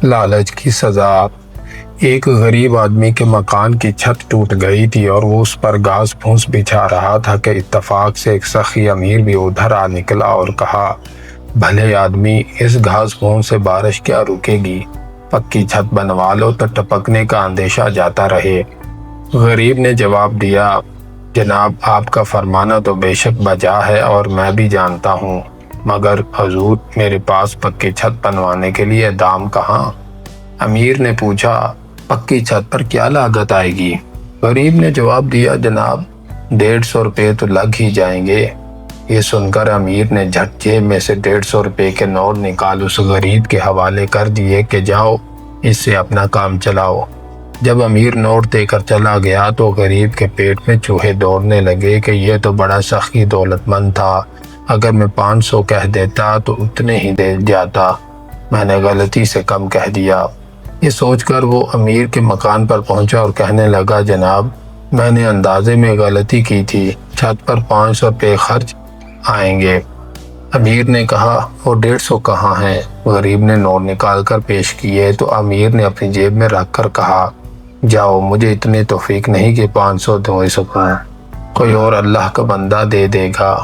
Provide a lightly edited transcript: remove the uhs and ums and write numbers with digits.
لالچ کی سزا۔ ایک غریب آدمی کے مکان کی چھت ٹوٹ گئی تھی اور وہ اس پر گھاس پھوس بچھا رہا تھا کہ اتفاق سے ایک سخی امیر بھی ادھر آ نکلا اور کہا، بھلے آدمی، اس گھاس پھوس سے بارش کیا رکے گی؟ پکی چھت بنوا لو تو ٹپکنے کا اندیشہ جاتا رہے۔ غریب نے جواب دیا، جناب، آپ کا فرمانا تو بے شک بجا ہے اور میں بھی جانتا ہوں، مگر حضور، میرے پاس پکی چھت بنوانے کے لیے دام کہاں؟ امیر نے پوچھا، پکی چھت پر کیا لاگت آئے گی؟ غریب نے جواب دیا، جناب، 150 روپے تو لگ ہی جائیں گے۔ یہ سن کر امیر نے جھٹ جیب میں سے 150 روپے کے نوٹ نکال اس غریب کے حوالے کر دیے کہ جاؤ، اس سے اپنا کام چلاؤ۔ جب امیر نوٹ دے کر چلا گیا تو غریب کے پیٹ میں چوہے دوڑنے لگے کہ یہ تو بڑا سخی دولت مند تھا، اگر میں 500 کہہ دیتا تو اتنے ہی دے جاتا، میں نے غلطی سے کم کہہ دیا۔ یہ سوچ کر وہ امیر کے مکان پر پہنچا اور کہنے لگا، جناب، میں نے اندازے میں غلطی کی تھی، چھت پر 500 روپے خرچ آئیں گے۔ امیر نے کہا، وہ 150 کہاں ہیں؟ غریب نے نوٹ نکال کر پیش کیے تو امیر نے اپنی جیب میں رکھ کر کہا، جاؤ، مجھے اتنی توفیق نہیں کہ 500 دے سکوں، کوئی اور اللہ کا بندہ دے دے گا۔